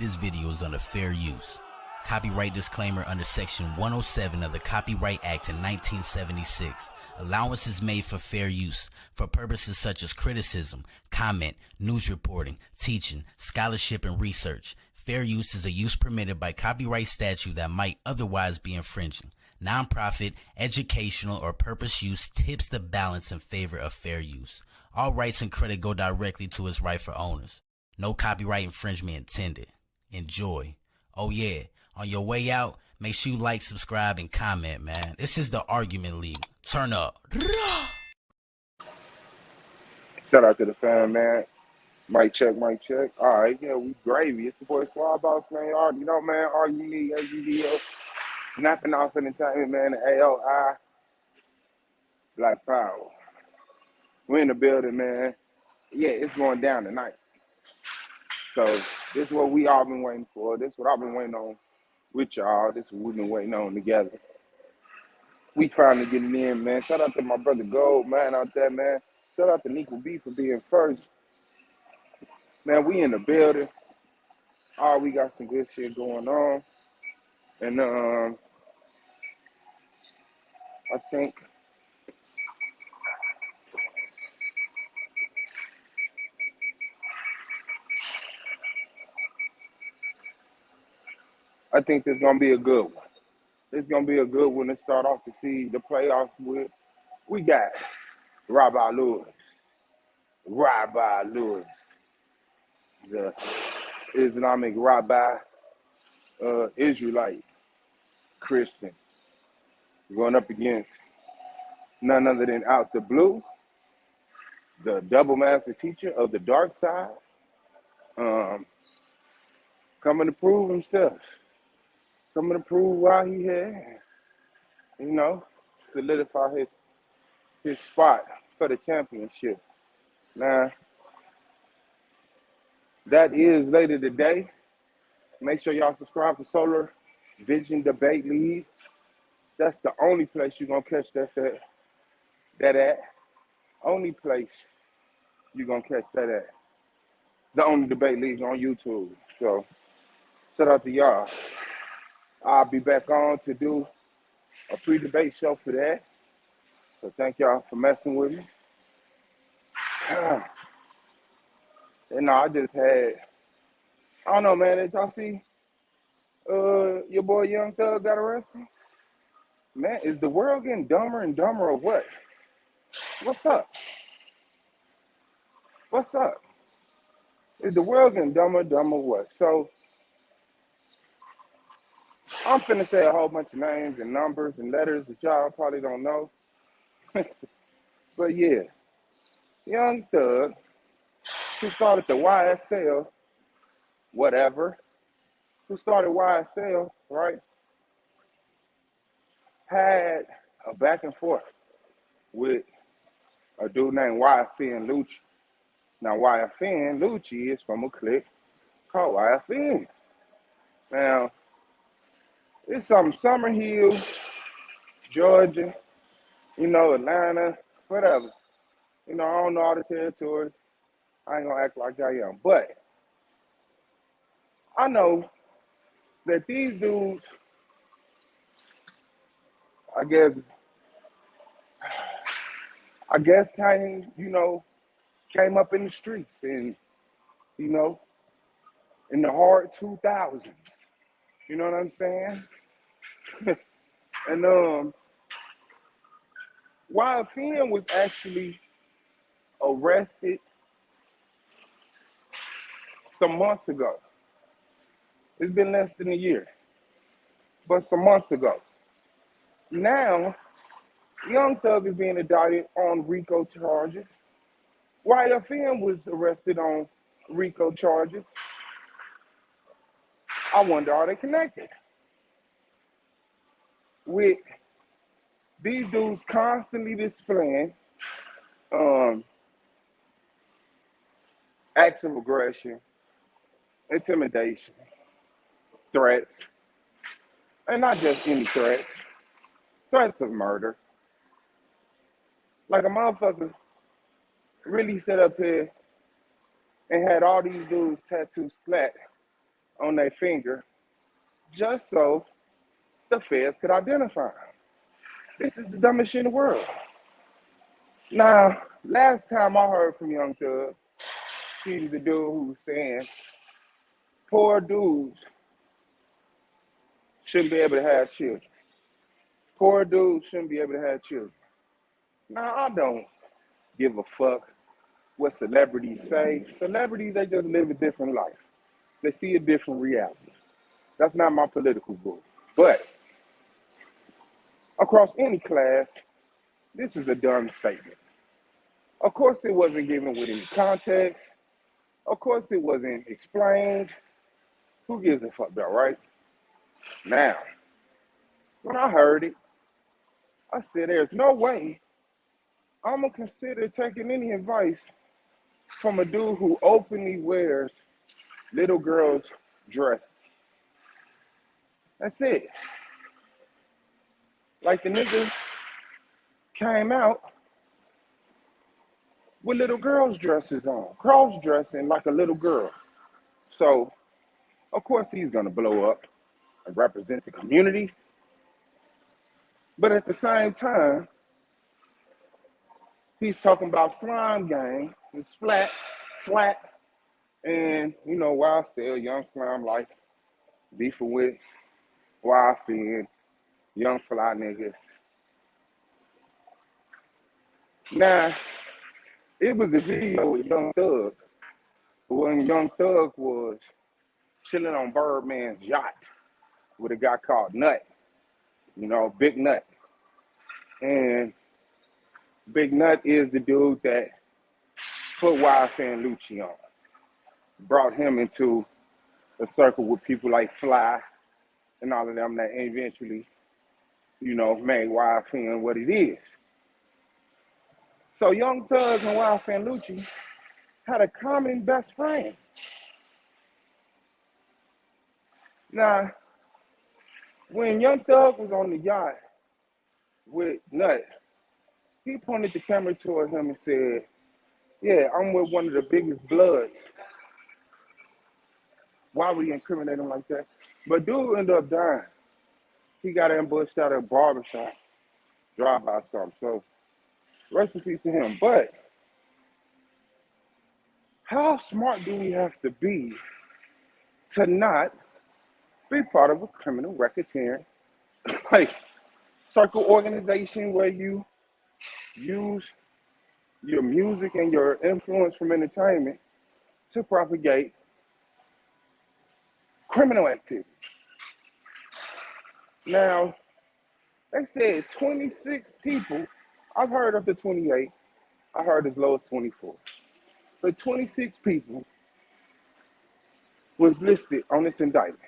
This video is under fair use. Copyright disclaimer under Section 107 of the Copyright Act in 1976. Allowance is made for fair use for purposes such as criticism, comment, news reporting, teaching, scholarship, and research. Fair use is a use permitted by copyright statute that might otherwise be infringing. Nonprofit, educational, or purpose use tips the balance in favor of fair use. All rights and credit go directly to its rightful owners. No copyright infringement intended. Enjoy. Oh yeah, on your way out, make sure you like, subscribe, and comment, man. This is the Argument League. Turn up. Shout out to the fam, man. Mic check, mic check. All right, yeah, we gravy. It's the boy Swab Boss, man. You already know, man. All you need, SVDL. Snapping off entertainment, man. The AOI. Black Power. We're in the building, man. Yeah, it's going down tonight. So this is what we all been waiting for. This is what I've been waiting on with y'all. This is what we've been waiting on together. We finally getting in, man. Shout out to my brother Gold, man, out there, man. Shout out to Nico B for being first. Man, we in the building. Oh, we got some good shit going on. And I think this is gonna be a good one. This is gonna be a good one to start off to see the playoffs with. We got Rabbi Lewis, the Islamic rabbi, Israelite Christian, going up against none other than Out the Blue, the double master teacher of the dark side, coming to prove himself, coming to prove why he had, solidify his spot for the championship. Now, that is later today. Make sure y'all subscribe to Solar Vision Debate League. That's the only place you're going to catch that at. Only place you're going to catch that at. The only debate league on YouTube. So, shout out to y'all. I'll be back on to do a pre-debate show for that. So thank y'all for messing with me. And I just had, I don't know, man, did y'all see your boy Young Thug got arrested? Man, is the world getting dumber and dumber or what? What's up? What's up? Is the world getting dumber and dumber or what? So, I'm finna say a whole bunch of names and numbers and letters that y'all probably don't know. But yeah, Young Thug, who started the YSL, who started YSL, right, had a back and forth with a dude named YFN Lucci. Now, YFN Lucci is from a clique called YFN. Now, it's some Summer Hill, Georgia, Atlanta, whatever. I don't know all the territory. I ain't gonna act like I am. But I know that these dudes, I guess kind of, came up in the streets and, in the hard 2000s. You know what I'm saying? And YFN was actually arrested some months ago. It's been less than a year, but some months ago. Now, Young Thug is being indicted on RICO charges. YFN was arrested on RICO charges. I wonder, are they connected? with these dudes constantly displaying um, acts of aggression, intimidation, threats, and not just any threats, threats of murder. Like a motherfucker really set up here and had all these dudes tattoo slat on their finger just so the feds could identify them. This is the dumbest shit in the world. Now, last time I heard from Young Thug, he was the dude who was saying poor dudes shouldn't be able to have children. Poor dudes shouldn't be able to have children. Now, I don't give a fuck what celebrities say. Celebrities, they just live a different life. They see a different reality. That's not my political book. But across any class, this is a dumb statement. Of course, it wasn't given with any context. Of course, it wasn't explained. Who gives a fuck about, right? Now, when I heard it, I said, there's no way I'm going to consider taking any advice from a dude who openly wears little girls' dresses. That's it. Like the nigga came out with little girls' dresses on, cross-dressing like a little girl. So, of course, he's going to blow up and represent the community. But at the same time, he's talking about slime gang and splat, slap, and, you know, YSL, young slime like beefing with YF and young fly niggas. Now, it was a video with Young Thug when Young Thug was chilling on Birdman's yacht with a guy called Nut, you know, Big Nut. And Big Nut is the dude that put YF and Lucci on, brought him into a circle with people like Fly and all of them that eventually, you know, made YF what it is. So Young Thug and YF and Lucci had a common best friend. Now, when Young Thug was on the yacht with Nut, he pointed the camera toward him and said, yeah, I'm with one of the biggest bloods. Why would he incriminate him like that? But dude ended up dying. He got ambushed at a barbershop, drive-by something. So rest in peace to him. But how smart do we have to be to not be part of a criminal racketeering like circle organization where you use your music and your influence from entertainment to propagate criminal activity? Now, they said 26 people. I've heard up to 28. I heard as low as 24. But 26 people was listed on this indictment.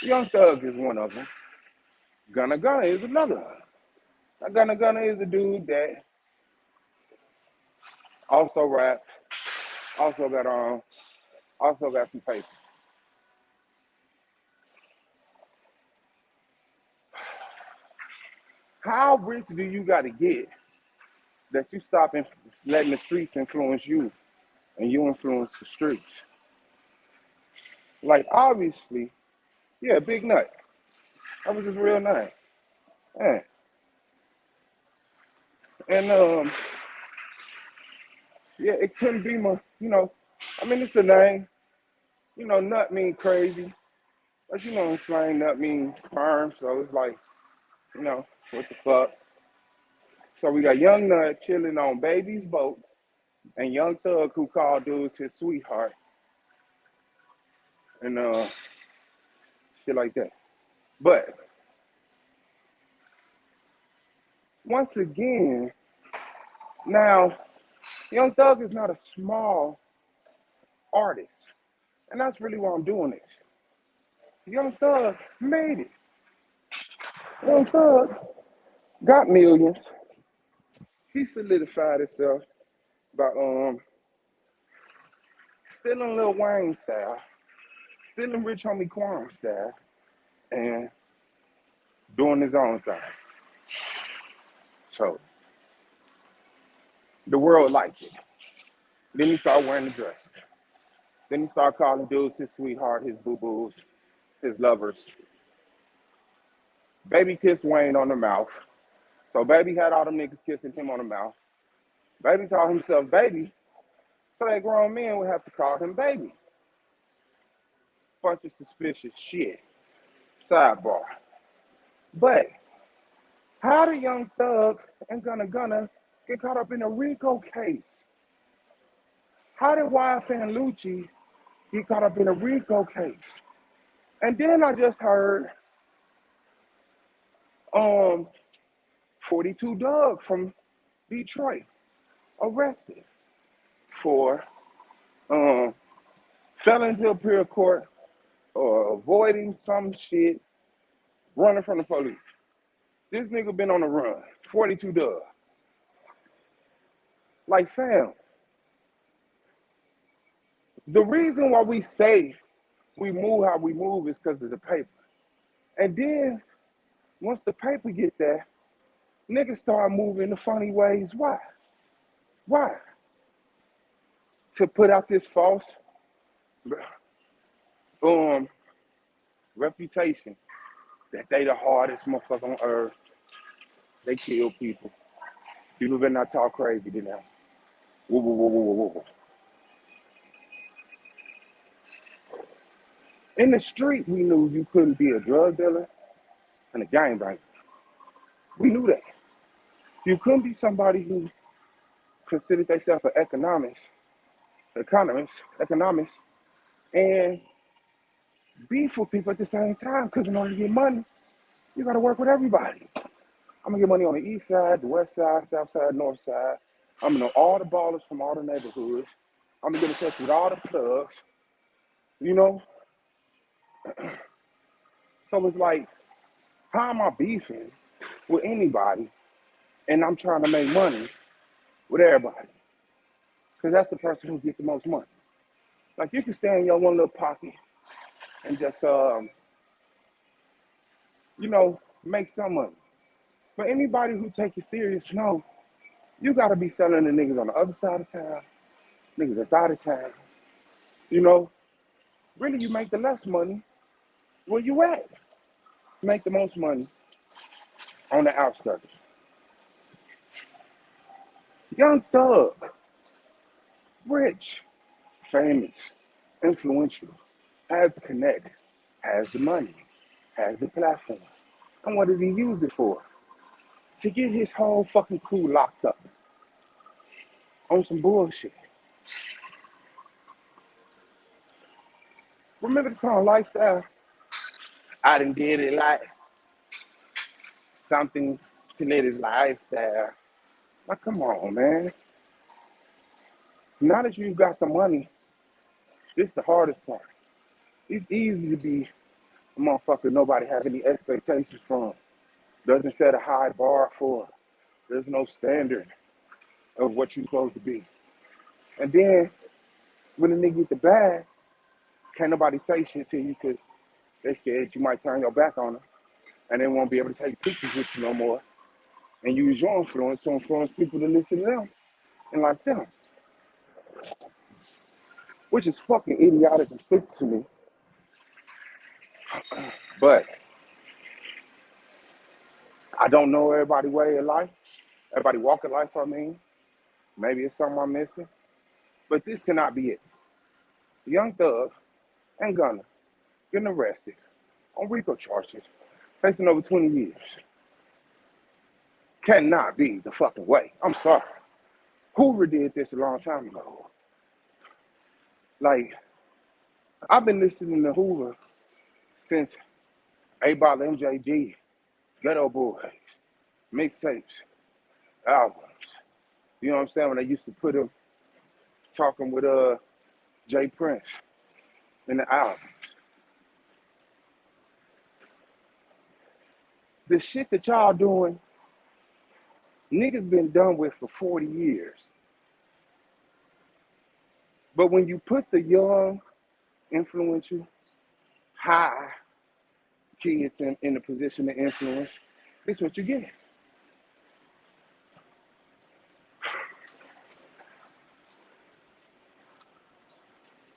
Young Thug is one of them. Gunna is another one. Now, Gunna is a dude that also rap, also got some paper. How rich do you got to get that you stop letting the streets influence you and you influence the streets? Like, obviously, yeah, Big Nut. That was his real name. Yeah. And, yeah, it couldn't be more, you know, I mean, it's a name. You know, nut mean crazy. But, you know, in slang, nut means sperm. So it's like, you know, what the fuck? So we got Young Nut chilling on Baby's boat and Young Thug who called dudes his sweetheart. And shit like that. But once again, now Young Thug is not a small artist. And that's really why I'm doing this. Young Thug made it. Young Thug got millions. He solidified himself by stealing Lil Wayne style, stealing Rich Homie Quan style, and doing his own thing. So the world liked it. Then he started wearing the dresses. Then he started calling dudes his sweetheart, his boo-boos, his lovers. Baby kissed Wayne on the mouth. So Baby had all them niggas kissing him on the mouth. Baby called himself Baby, so that grown men would have to call him Baby. Bunch of suspicious shit. Sidebar. But how did Young Thug and Gunna get caught up in a RICO case? How did YFN Lucci get caught up in a RICO case? And then I just heard 42 Doug from Detroit arrested for failing to appear in court or avoiding some shit, running from the police. This nigga been on the run. 42 Doug. Like, fam, the reason why we say we move how we move is because of the paper. And then, once the paper get there, niggas start moving the funny ways. Why? Why? To put out this false reputation that they the hardest motherfucker on earth. They kill people. People better not talk crazy to them. Whoa, whoa, whoa, whoa, whoa, whoa. In the street, we knew you couldn't be a drug dealer and a gangbanger. We knew that. You couldn't be somebody who considered themselves an economist, and beef with people at the same time, because in order to get money, you gotta work with everybody. I'm gonna get money on the east side, the west side, south side, north side. I'm gonna know all the ballers from all the neighborhoods. I'm gonna get in touch with all the thugs, you know? So it's like, how am I beefing with anybody and I'm trying to make money with everybody? Because that's the person who gets the most money. Like, you can stay in your one little pocket and just, make some money. But anybody who take you serious, no, you gotta be selling the niggas on the other side of town, niggas that's out of town. You know, really you make the less money where you at. Make the most money on the outskirts. Young Thug, rich, famous, influential, has the connect, has the money, has the platform. And what does he use it for? To get his whole fucking crew locked up on some bullshit. Remember the song Lifestyle? I done did it like something to live his lifestyle. Like, come on, man. Now that you've got the money, this is the hardest part. It's easy to be a motherfucker nobody have any expectations from. Doesn't set a high bar for. There's no standard of what you're supposed to be. And then when the nigga get the bag, can't nobody say shit to you because they scared you might turn your back on them and they won't be able to take pictures with you no more and use your influence to influence people to listen to them and like them. Which is fucking idiotic and stupid to me. But I don't know everybody's way of life. Everybody walk in life, I mean. Maybe it's something I'm missing. But this cannot be it. Young Thug and Gunna getting arrested on RICO charges, facing over 20 years. Cannot be the fucking way. I'm sorry. Hoover did this a long time ago. Like, I've been listening to Hoover since A-Ball, MJG, Ghetto Boys, mixtapes, albums. You know what I'm saying? When they used to put him talking with Jay Prince in the albums. The shit that y'all doing, niggas been done with for 40 years. But when you put the young, influential, high kids in a position to influence, this is what you get.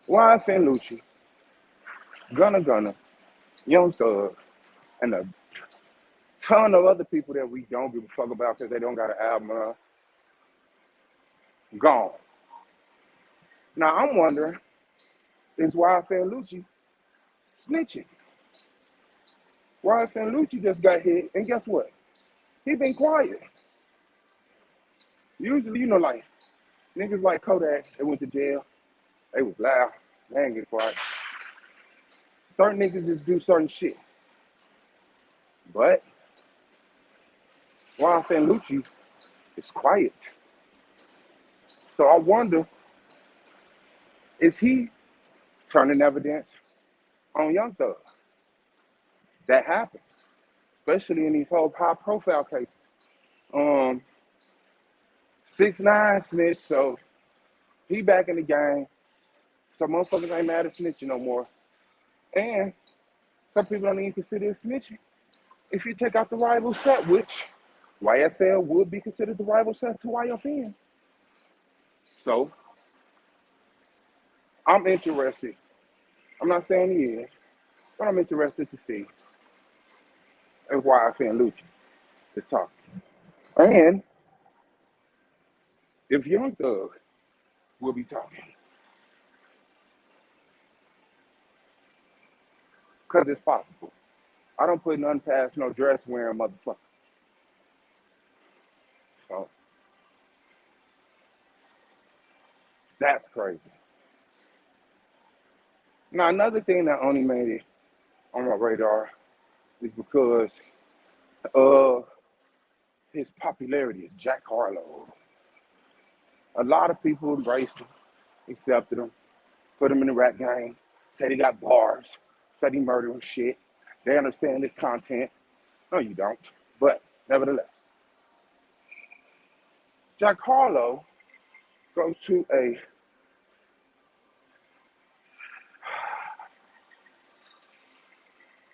YF and Lucci, Gunna, Young Thug, and a ton of other people that we don't give a fuck about because they don't got an album gone. Now I'm wondering, is YF and Lucci snitching? YF and Lucci just got hit, and guess what? He been quiet. Usually, like niggas like Kodak, they went to jail, they was loud, they ain't get quiet. Certain niggas just do certain shit. But YF and Lucci is quiet. So I wonder, is he turning evidence on Young Thug? That happens, especially in these whole high profile cases. 6ix9ine snitch, so he back in the game. So motherfuckers ain't mad at snitching no more. And some people don't even consider it snitching. If you take out the rival set, which YSL would be considered the rival set to YFN. So I'm interested. I'm not saying he is, but I'm interested to see if YFN Lucci is talking. And if Young Thug will be talking. Because it's possible. I don't put none past no dress wearing motherfucker. So that's crazy. Now another thing that only made it on my radar is because of his popularity as Jack Harlow. A lot of people embraced him, accepted him, put him in the rap game, said he got bars, said he murdering shit. They understand his content. No, you don't. But nevertheless, Jack Harlow goes to a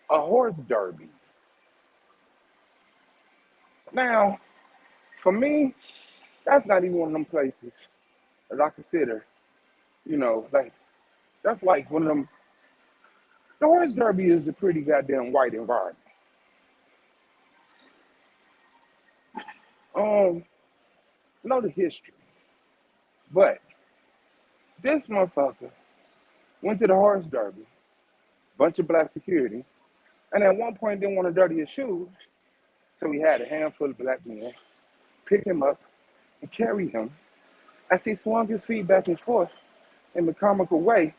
horse derby. Now, for me, that's not even one of them places that I consider, like, that's like one of them. The horse derby is a pretty goddamn white environment. Know the history. But this motherfucker went to the horse derby, bunch of black security, and at one point didn't want to dirty his shoes, so he had a handful of black men pick him up and carry him as he swung his feet back and forth in a comical way.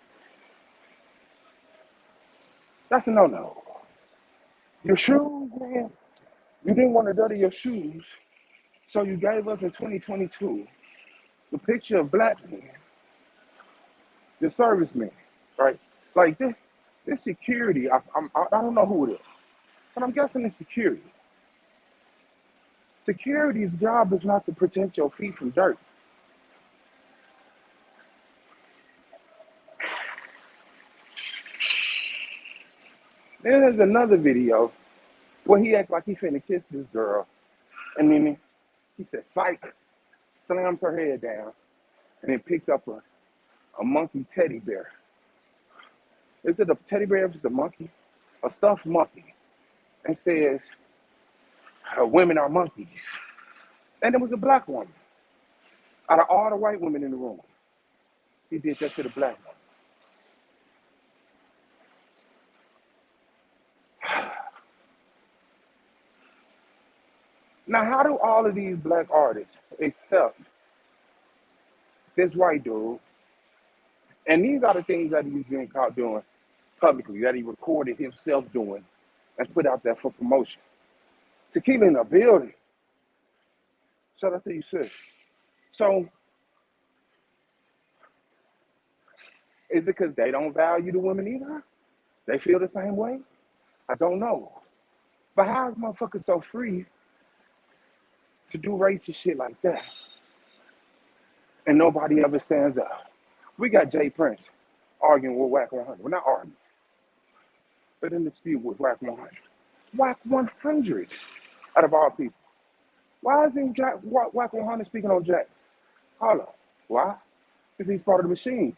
That's a no-no. Your shoes, man, you didn't want to dirty your shoes, so you gave us in 2022 the picture of black men, the servicemen, right? Like this security, I don't know who it is, but I'm guessing it's security. Security's job is not to protect your feet from dirt. Then there's another video where he acts like he finna kiss this girl, and then he said, psych, slams her head down, and then picks up a monkey teddy bear. Is it a teddy bear if it's a monkey? A stuffed monkey. And says, women are monkeys. And it was a black woman. Out of all the white women in the room, he did that to the black woman. Now, how do all of these black artists accept this white dude? And these are the things that he's been caught doing publicly, that he recorded himself doing and put out there for promotion. To keep in a building. Shout out to you, sis. So, is it because they don't value the women either? They feel the same way? I don't know. But how is motherfuckers so free to do racist shit like that? And nobody ever stands up. We got Jay Prince arguing with Whack 100. We're not arguing, but in the dispute with Whack 100. Whack 100, out of all people. Why isn't Whack 100 speaking on Jack Harlow? Why? Because he's part of the machine.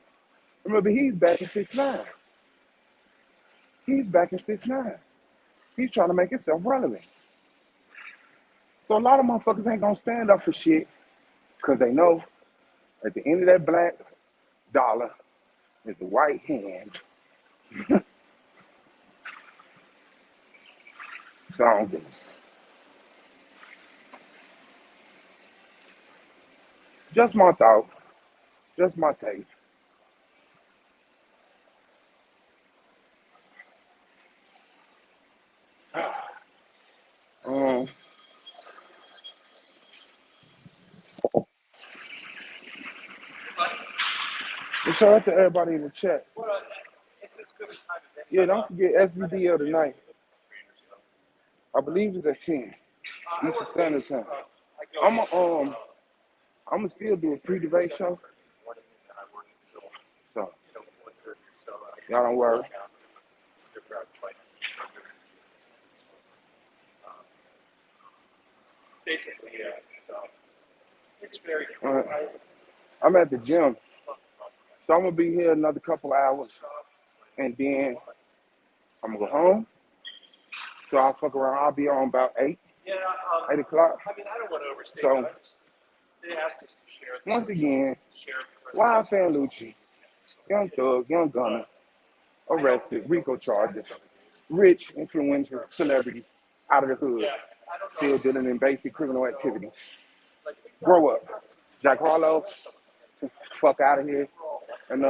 Remember, he's back in 6ix9ine. He's back in 6ix9ine. He's trying to make himself relevant. So a lot of motherfuckers ain't gonna stand up for shit because they know at the end of that black dollar is the white hand. So I don't get it. Just my thought. Just my take. Um, and shout out to everybody in the chat. Yeah, don't forget Svdl tonight. I believe it's at 10 Eastern Standard Time. I'm gonna still do a pre-debate show. So y'all don't worry. Basically, yeah. It's very. I'm at the gym, so I'm gonna be here another couple hours, and then I'm gonna go home. So I'll fuck around. I'll be on about 8 o'clock. I mean, I don't want to overstate. So they asked us to share. Once again, Wild Fan Lucci, Young Thug, Young Gunna, arrested, RICO charges, rich, influential celebrities out of the hood, still dealing in basic criminal activities. Grow up. Jack Harlow, fuck out of here. And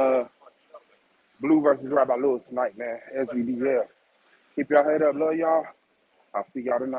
Blue versus Rabbi Lewis tonight, man. SVDL. Keep y'all head up. Love y'all. I'll see y'all tonight.